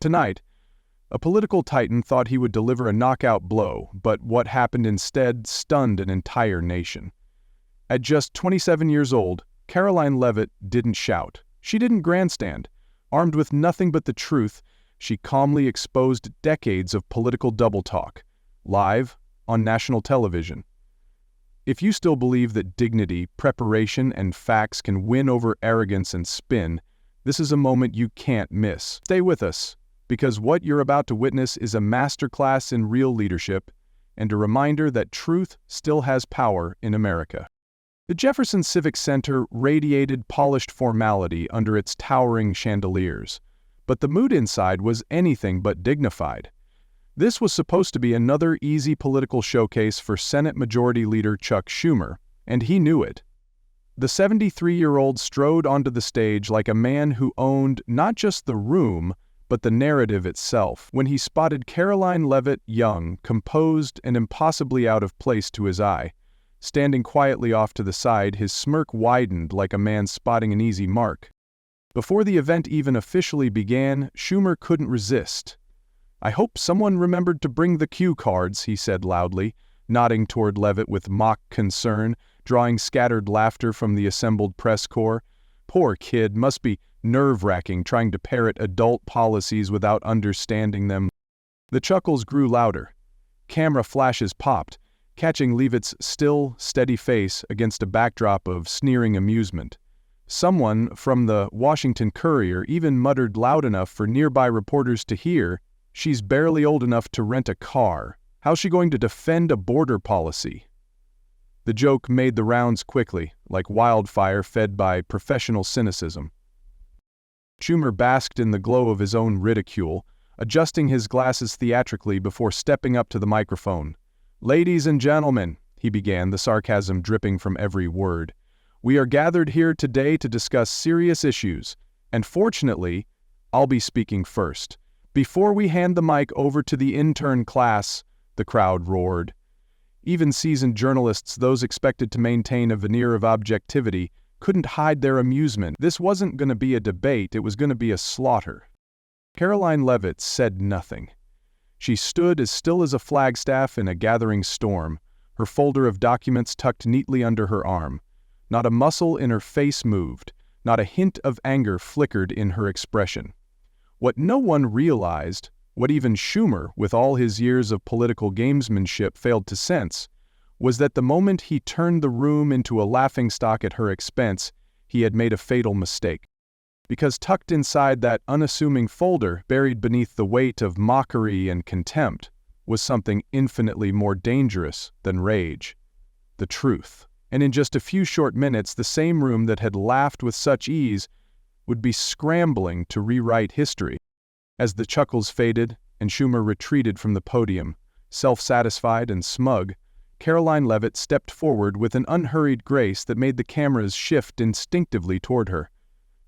Tonight, a political titan thought he would deliver a knockout blow, but what happened instead stunned an entire nation. At just 27 years old, Karoline Leavitt didn't shout. She didn't grandstand. Armed with nothing but the truth, she calmly exposed decades of political double-talk, live on national television. If you still believe that dignity, preparation, and facts can win over arrogance and spin, this is a moment you can't miss. Stay with us, because what you're about to witness is a masterclass in real leadership and a reminder that truth still has power in America. The Jefferson Civic Center radiated polished formality under its towering chandeliers, but the mood inside was anything but dignified. This was supposed to be another easy political showcase for Senate Majority Leader Chuck Schumer, and he knew it. The 73-year-old strode onto the stage like a man who owned not just the room, but the narrative itself. When he spotted Karoline Leavitt, young, composed, and impossibly out of place to his eye, standing quietly off to the side, his smirk widened like a man spotting an easy mark. Before the event even officially began, Schumer couldn't resist. "I hope someone remembered to bring the cue cards," he said loudly, nodding toward Leavitt with mock concern, drawing scattered laughter from the assembled press corps. Poor kid, must be nerve-wracking trying to parrot adult policies without understanding them. The chuckles grew louder. Camera flashes popped, catching Leavitt's still, steady face against a backdrop of sneering amusement. Someone from the Washington Courier even muttered loud enough for nearby reporters to hear, "She's barely old enough to rent a car. How's she going to defend a border policy?" The joke made the rounds quickly, like wildfire fed by professional cynicism. Schumer basked in the glow of his own ridicule, adjusting his glasses theatrically before stepping up to the microphone. "Ladies and gentlemen," he began, the sarcasm dripping from every word, "we are gathered here today to discuss serious issues, and fortunately, I'll be speaking first. Before we hand the mic over to the intern class," the crowd roared. Even seasoned journalists, those expected to maintain a veneer of objectivity, couldn't hide their amusement. This wasn't going to be a debate, it was going to be a slaughter. Karoline Leavitt said nothing. She stood as still as a flagstaff in a gathering storm, her folder of documents tucked neatly under her arm. Not a muscle in her face moved, not a hint of anger flickered in her expression. What no one realized, what even Schumer, with all his years of political gamesmanship, failed to sense, was that the moment he turned the room into a laughingstock at her expense, he had made a fatal mistake. Because tucked inside that unassuming folder, buried beneath the weight of mockery and contempt, was something infinitely more dangerous than rage: the truth. And in just a few short minutes, the same room that had laughed with such ease would be scrambling to rewrite history. As the chuckles faded and Schumer retreated from the podium, self-satisfied and smug, Karoline Leavitt stepped forward with an unhurried grace that made the cameras shift instinctively toward her.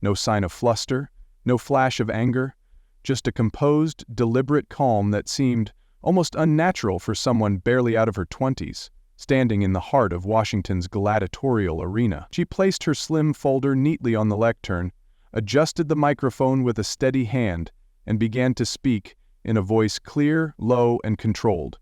No sign of fluster, no flash of anger, just a composed, deliberate calm that seemed almost unnatural for someone barely out of her 20s, standing in the heart of Washington's gladiatorial arena. She placed her slim folder neatly on the lectern, adjusted the microphone with a steady hand, and began to speak in a voice clear, low, and controlled.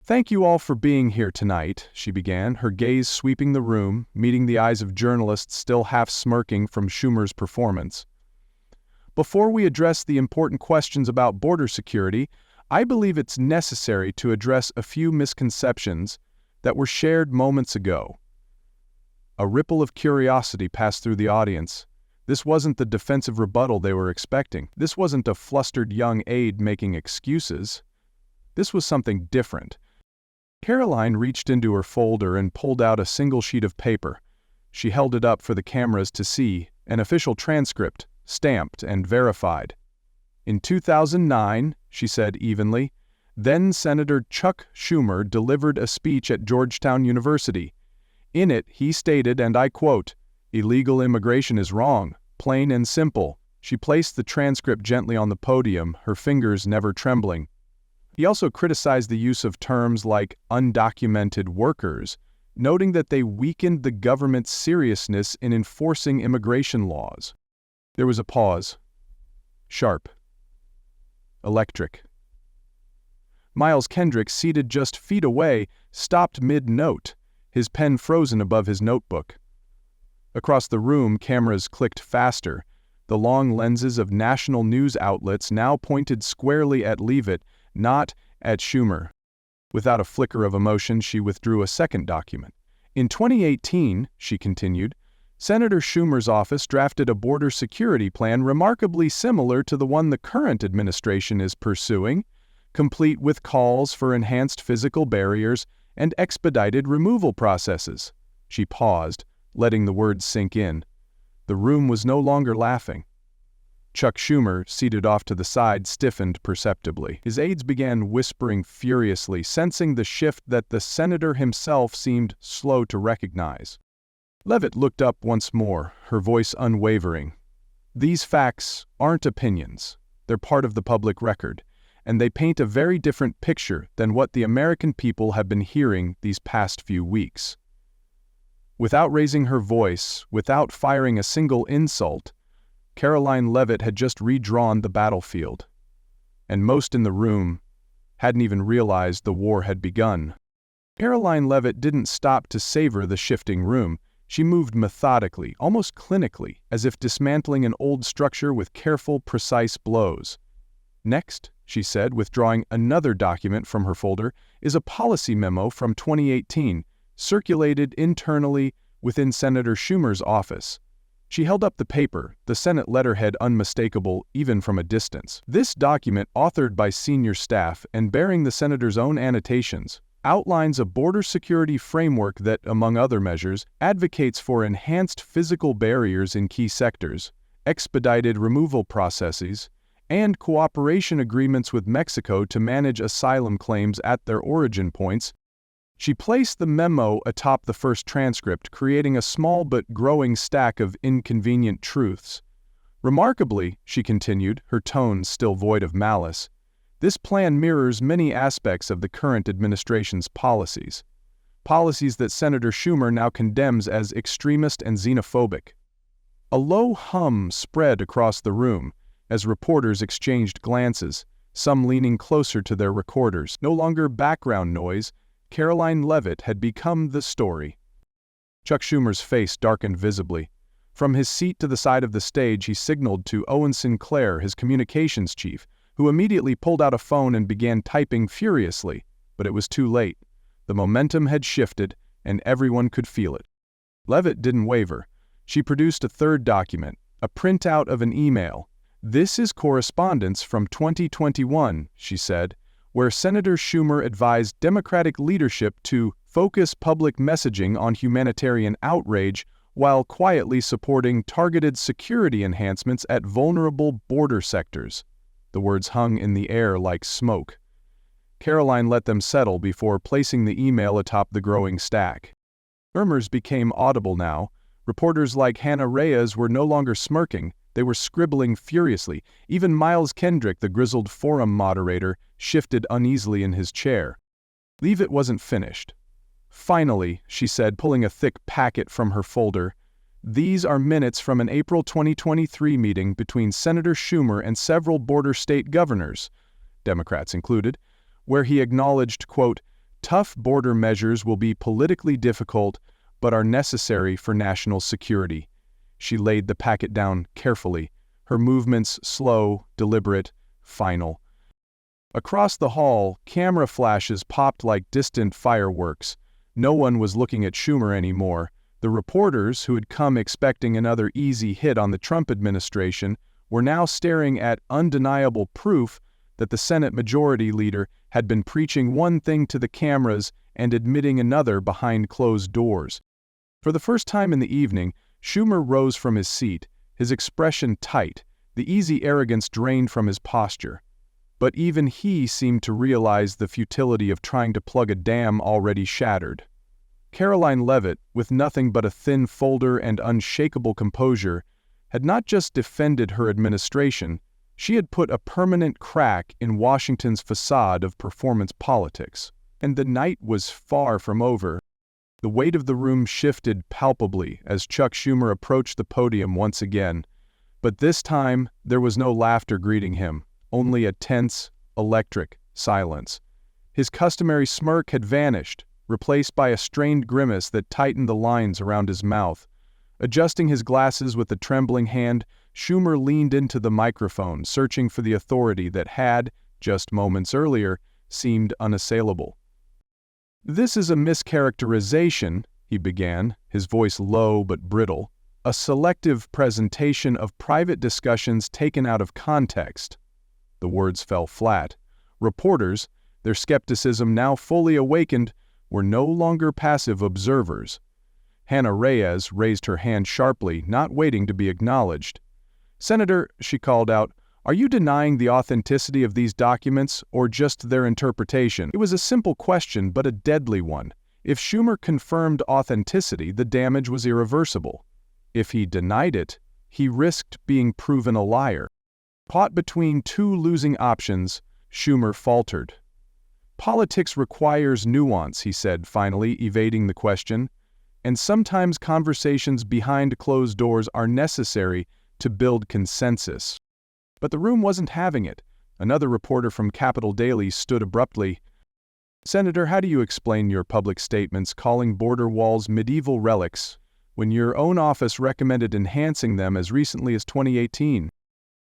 "Thank you all for being here tonight," she began, her gaze sweeping the room, meeting the eyes of journalists still half smirking from Schumer's performance. "Before we address the important questions about border security, I believe it's necessary to address a few misconceptions that were shared moments ago." A ripple of curiosity passed through the audience. This wasn't the defensive rebuttal they were expecting. This wasn't a flustered young aide making excuses. This was something different. Karoline reached into her folder and pulled out a single sheet of paper. She held it up for the cameras to see, an official transcript, stamped and verified. "In 2009, she said evenly, then-Senator Chuck Schumer delivered a speech at Georgetown University. In it, he stated, and I quote, 'Illegal immigration is wrong, plain and simple.'" She placed the transcript gently on the podium, her fingers never trembling. He also criticized the use of terms like undocumented workers, noting that they weakened the government's seriousness in enforcing immigration laws. There was a pause. Sharp. Electric. Miles Kendrick, seated just feet away, stopped mid-note, his pen frozen above his notebook. Across the room, cameras clicked faster. The long lenses of national news outlets now pointed squarely at Leavitt, not at Schumer. Without a flicker of emotion, she withdrew a second document. In 2018, she continued, Senator Schumer's office drafted a border security plan remarkably similar to the one the current administration is pursuing, complete with calls for enhanced physical barriers and expedited removal processes. She paused, letting the words sink in. The room was no longer laughing. Chuck Schumer, seated off to the side, stiffened perceptibly. His aides began whispering furiously, sensing the shift that the senator himself seemed slow to recognize. Leavitt looked up once more, her voice unwavering. These facts aren't opinions. They're part of the public record, and they paint a very different picture than what the American people have been hearing these past few weeks. Without raising her voice, without firing a single insult, Karoline Leavitt had just redrawn the battlefield, and most in the room hadn't even realized the war had begun. Karoline Leavitt didn't stop to savor the shifting room. She moved methodically, almost clinically, as if dismantling an old structure with careful, precise blows. Next, she said, withdrawing another document from her folder, is a policy memo from 2018, circulated internally within Senator Schumer's office. She held up the paper, the Senate letterhead unmistakable even from a distance. This document, authored by senior staff and bearing the senator's own annotations, outlines a border security framework that, among other measures, advocates for enhanced physical barriers in key sectors, expedited removal processes, and cooperation agreements with Mexico to manage asylum claims at their origin points. She placed the memo atop the first transcript, creating a small but growing stack of inconvenient truths. Remarkably, she continued, her tone still void of malice, this plan mirrors many aspects of the current administration's policies. Policies that Senator Schumer now condemns as extremist and xenophobic. A low hum spread across the room as reporters exchanged glances, some leaning closer to their recorders. No longer background noise, Karoline Leavitt had become the story. Chuck Schumer's face darkened visibly. From his seat to the side of the stage, he signaled to Owen Sinclair, his communications chief, who immediately pulled out a phone and began typing furiously. But it was too late. The momentum had shifted, and everyone could feel it. Leavitt didn't waver. She produced a third document, a printout of an email. This is correspondence from 2021, she said, where Senator Schumer advised Democratic leadership to focus public messaging on humanitarian outrage while quietly supporting targeted security enhancements at vulnerable border sectors. The words hung in the air like smoke. Karoline let them settle before placing the email atop the growing stack. Murmurs became audible now. Reporters like Hannah Reyes were no longer smirking. They were scribbling furiously. Even Miles Kendrick, the grizzled forum moderator, shifted uneasily in his chair. Leavitt wasn't finished. Finally, she said, pulling a thick packet from her folder, these are minutes from an April 2023 meeting between Senator Schumer and several border state governors, Democrats included, where he acknowledged, quote, tough border measures will be politically difficult but are necessary for national security. She laid the packet down carefully, her movements slow, deliberate, final. Across the hall, camera flashes popped like distant fireworks. No one was looking at Schumer anymore. The reporters, who had come expecting another easy hit on the Trump administration, were now staring at undeniable proof that the Senate Majority Leader had been preaching one thing to the cameras and admitting another behind closed doors. For the first time in the evening, Schumer rose from his seat, his expression tight, the easy arrogance drained from his posture. But even he seemed to realize the futility of trying to plug a dam already shattered. Karoline Leavitt, with nothing but a thin folder and unshakable composure, had not just defended her administration, she had put a permanent crack in Washington's facade of performance politics. And the night was far from over. The weight of the room shifted palpably as Chuck Schumer approached the podium once again. But this time, there was no laughter greeting him, only a tense, electric silence. His customary smirk had vanished, replaced by a strained grimace that tightened the lines around his mouth. Adjusting his glasses with a trembling hand, Schumer leaned into the microphone, searching for the authority that had, just moments earlier, seemed unassailable. "This is a mischaracterization," he began, his voice low but brittle, "a selective presentation of private discussions taken out of context." The words fell flat. Reporters, their skepticism now fully awakened, were no longer passive observers. Hannah Reyes raised her hand sharply, not waiting to be acknowledged. "Senator," she called out, "are you denying the authenticity of these documents or just their interpretation?" It was a simple question, but a deadly one. If Schumer confirmed authenticity, the damage was irreversible. If he denied it, he risked being proven a liar. Caught between two losing options, Schumer faltered. "Politics requires nuance," he said, finally evading the question, "and sometimes conversations behind closed doors are necessary to build consensus." But the room wasn't having it. Another reporter from Capital Daily stood abruptly. "Senator, how do you explain your public statements calling border walls medieval relics when your own office recommended enhancing them as recently as 2018?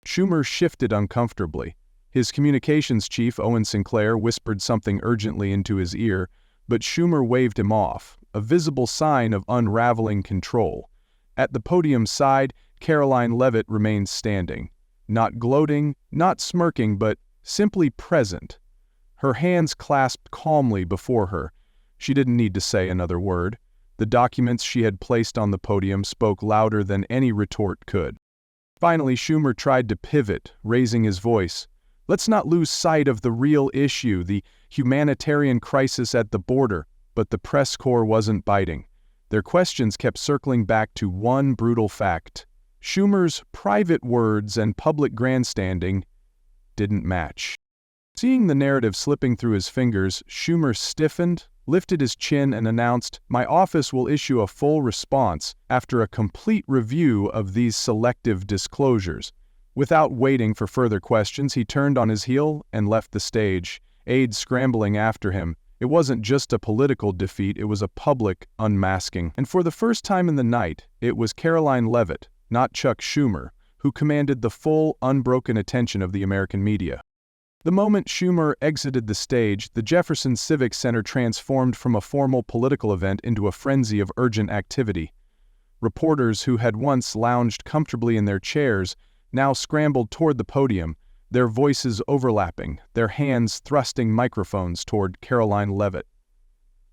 Schumer shifted uncomfortably. His communications chief, Owen Sinclair, whispered something urgently into his ear, but Schumer waved him off, a visible sign of unraveling control. At the podium's side, Karoline Leavitt remained standing. Not gloating, not smirking, but simply present. Her hands clasped calmly before her. She didn't need to say another word. The documents she had placed on the podium spoke louder than any retort could. Finally, Schumer tried to pivot, raising his voice. "Let's not lose sight of the real issue, the humanitarian crisis at the border." But the press corps wasn't biting. Their questions kept circling back to one brutal fact. Schumer's private words and public grandstanding didn't match. Seeing the narrative slipping through his fingers, Schumer stiffened, lifted his chin, and announced, "My office will issue a full response after a complete review of these selective disclosures." Without waiting for further questions, he turned on his heel and left the stage, aides scrambling after him. It wasn't just a political defeat, it was a public unmasking. And for the first time in the night, it was Karoline Leavitt, not Chuck Schumer, who commanded the full, unbroken attention of the American media. The moment Schumer exited the stage, the Jefferson Civic Center transformed from a formal political event into a frenzy of urgent activity. Reporters who had once lounged comfortably in their chairs now scrambled toward the podium, their voices overlapping, their hands thrusting microphones toward Karoline Leavitt.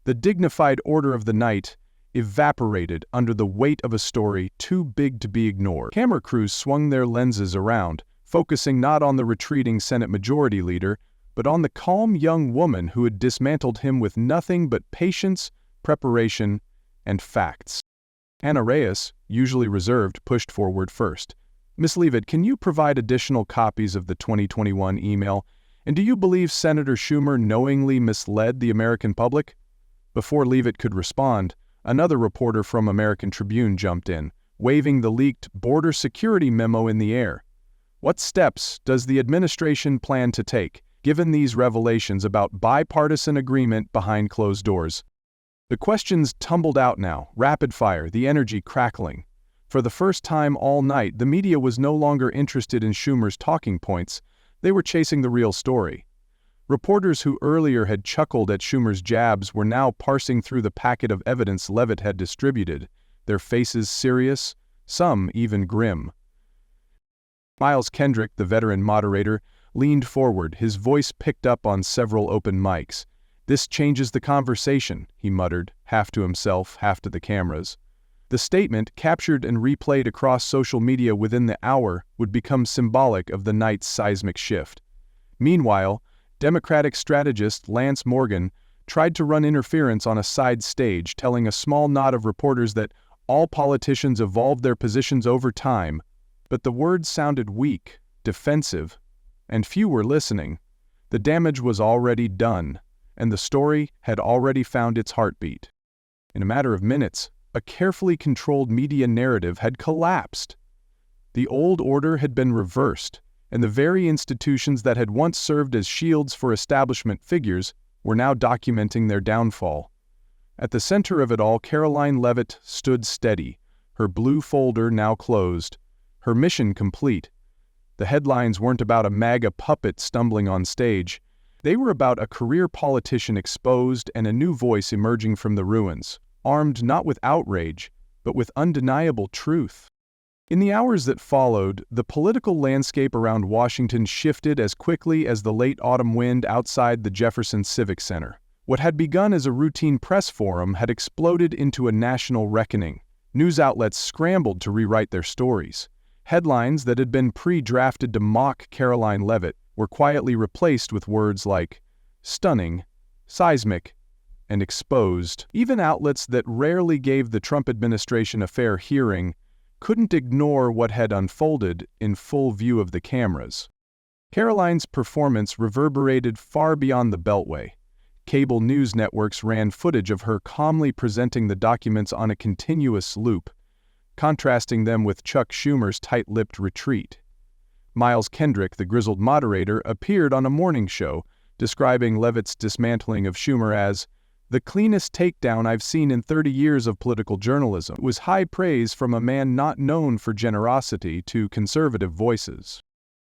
The dignified order of the night evaporated under the weight of a story too big to be ignored. Camera crews swung their lenses around, focusing not on the retreating Senate Majority Leader, but on the calm young woman who had dismantled him with nothing but patience, preparation, and facts. Hannah Reyes, usually reserved, pushed forward first. "Ms. Leavitt, can you provide additional copies of the 2021 email? And do you believe Senator Schumer knowingly misled the American public?" Before Leavitt could respond, another reporter from American Tribune jumped in, waving the leaked border security memo in the air. "What steps does the administration plan to take, given these revelations about bipartisan agreement behind closed doors?" The questions tumbled out now, rapid fire, the energy crackling. For the first time all night, the media was no longer interested in Schumer's talking points. They were chasing the real story. Reporters who earlier had chuckled at Schumer's jabs were now parsing through the packet of evidence Leavitt had distributed, their faces serious, some even grim. Miles Kendrick, the veteran moderator, leaned forward, his voice picked up on several open mics. "This changes the conversation," he muttered, half to himself, half to the cameras. The statement, captured and replayed across social media within the hour, would become symbolic of the night's seismic shift. Meanwhile, Democratic strategist Lance Morgan tried to run interference on a side stage, telling a small knot of reporters that all politicians evolved their positions over time, but the words sounded weak, defensive, and few were listening. The damage was already done, and the story had already found its heartbeat. In a matter of minutes, a carefully controlled media narrative had collapsed. The old order had been reversed, and the very institutions that had once served as shields for establishment figures were now documenting their downfall. At the center of it all, Karoline Leavitt stood steady, her blue folder now closed, her mission complete. The headlines weren't about a MAGA puppet stumbling on stage. They were about a career politician exposed and a new voice emerging from the ruins, armed not with outrage, but with undeniable truth. In the hours that followed, the political landscape around Washington shifted as quickly as the late autumn wind outside the Jefferson Civic Center. What had begun as a routine press forum had exploded into a national reckoning. News outlets scrambled to rewrite their stories. Headlines that had been pre-drafted to mock Karoline Leavitt were quietly replaced with words like stunning, seismic, and exposed. Even outlets that rarely gave the Trump administration a fair hearing couldn't ignore what had unfolded in full view of the cameras. Karoline's performance reverberated far beyond the Beltway. Cable news networks ran footage of her calmly presenting the documents on a continuous loop, contrasting them with Chuck Schumer's tight-lipped retreat. Miles Kendrick, the grizzled moderator, appeared on a morning show, describing Leavitt's dismantling of Schumer as the cleanest takedown I've seen in 30 years of political journalism. It was high praise from a man not known for generosity to conservative voices.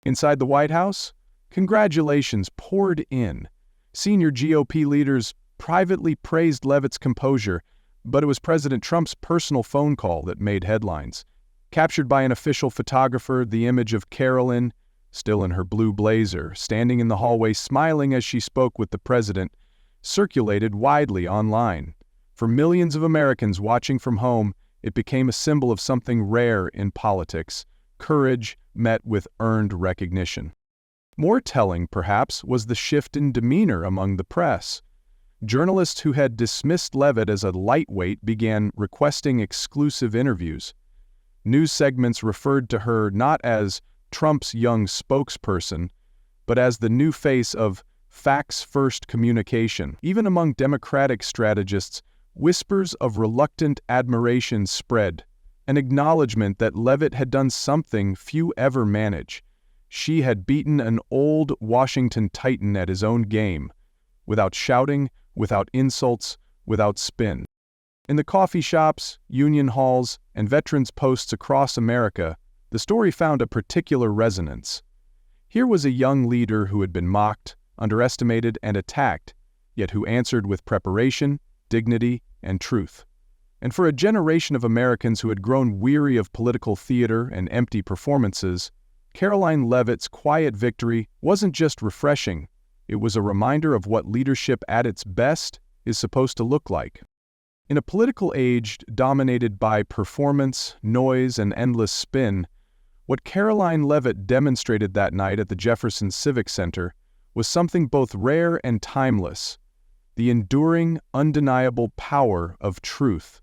Inside the White House, congratulations poured in. Senior GOP leaders privately praised Leavitt's composure, but it was President Trump's personal phone call that made headlines. Captured by an official photographer, the image of Karoline, still in her blue blazer, standing in the hallway smiling as she spoke with the president, circulated widely online. For millions of Americans watching from home, it became a symbol of something rare in politics: courage met with earned recognition. More telling, perhaps, was the shift in demeanor among the press. Journalists who had dismissed Leavitt as a lightweight began requesting exclusive interviews. News segments referred to her not as Trump's young spokesperson, but as the new face of facts-first communication. Even among Democratic strategists, whispers of reluctant admiration spread, an acknowledgement that Leavitt had done something few ever manage. She had beaten an old Washington Titan at his own game, without shouting, without insults, without spin. In the coffee shops, union halls, and veterans' posts across America, the story found a particular resonance. Here was a young leader who had been mocked, underestimated, and attacked, yet who answered with preparation, dignity, and truth. And for a generation of Americans who had grown weary of political theater and empty performances, Karoline Leavitt's quiet victory wasn't just refreshing, it was a reminder of what leadership at its best is supposed to look like. In a political age dominated by performance, noise, and endless spin, what Karoline Leavitt demonstrated that night at the Jefferson Civic Center was something both rare and timeless: the enduring, undeniable power of truth.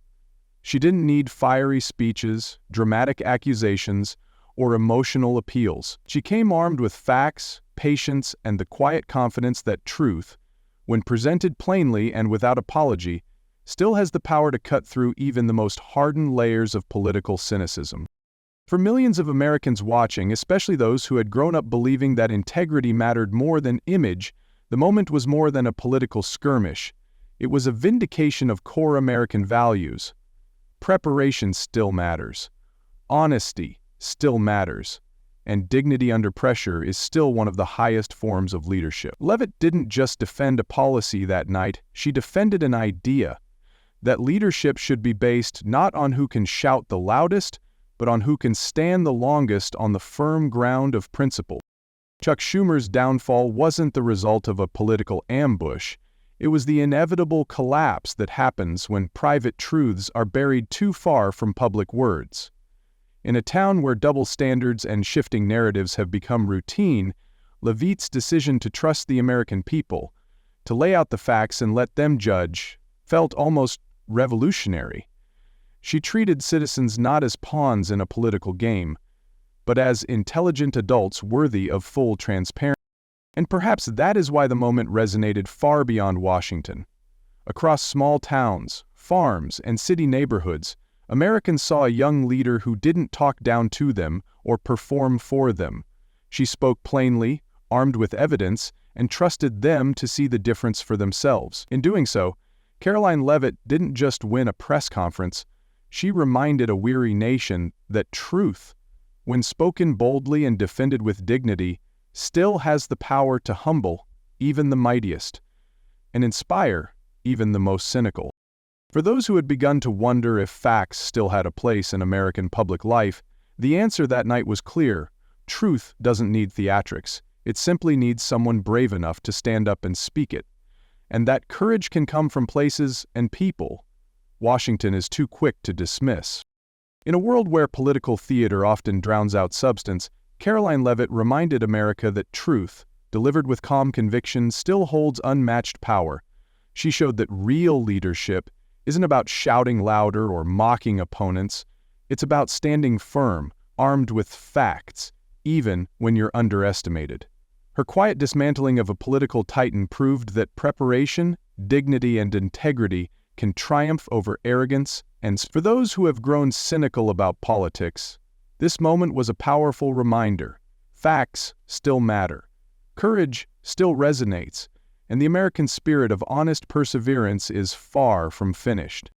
She didn't need fiery speeches, dramatic accusations, or emotional appeals. She came armed with facts, patience, and the quiet confidence that truth, when presented plainly and without apology, still has the power to cut through even the most hardened layers of political cynicism. For millions of Americans watching, especially those who had grown up believing that integrity mattered more than image, the moment was more than a political skirmish. It was a vindication of core American values. Preparation still matters. Honesty still matters. And dignity under pressure is still one of the highest forms of leadership. Leavitt didn't just defend a policy that night, she defended an idea: that leadership should be based not on who can shout the loudest, but on who can stand the longest on the firm ground of principle. Chuck Schumer's downfall wasn't the result of a political ambush. It was the inevitable collapse that happens when private truths are buried too far from public words. In a town where double standards and shifting narratives have become routine, Leavitt's decision to trust the American people, to lay out the facts and let them judge, felt almost revolutionary. She treated citizens not as pawns in a political game, but as intelligent adults worthy of full transparency. And perhaps that is why the moment resonated far beyond Washington. Across small towns, farms, and city neighborhoods, Americans saw a young leader who didn't talk down to them or perform for them. She spoke plainly, armed with evidence, and trusted them to see the difference for themselves. In doing so, Karoline Leavitt didn't just win a press conference, she reminded a weary nation that truth, when spoken boldly and defended with dignity, still has the power to humble even the mightiest, and inspire even the most cynical. For those who had begun to wonder if facts still had a place in American public life, the answer that night was clear. Truth doesn't need theatrics. It simply needs someone brave enough to stand up and speak it. And that courage can come from places and people Washington is too quick to dismiss. In a world where political theater often drowns out substance, Karoline Leavitt reminded America that truth, delivered with calm conviction, still holds unmatched power. She showed that real leadership isn't about shouting louder or mocking opponents. It's about standing firm, armed with facts, even when you're underestimated. Her quiet dismantling of a political titan proved that preparation, dignity, and integrity can triumph over arrogance, and for those who have grown cynical about politics, this moment was a powerful reminder. Facts still matter. Courage still resonates, and the American spirit of honest perseverance is far from finished.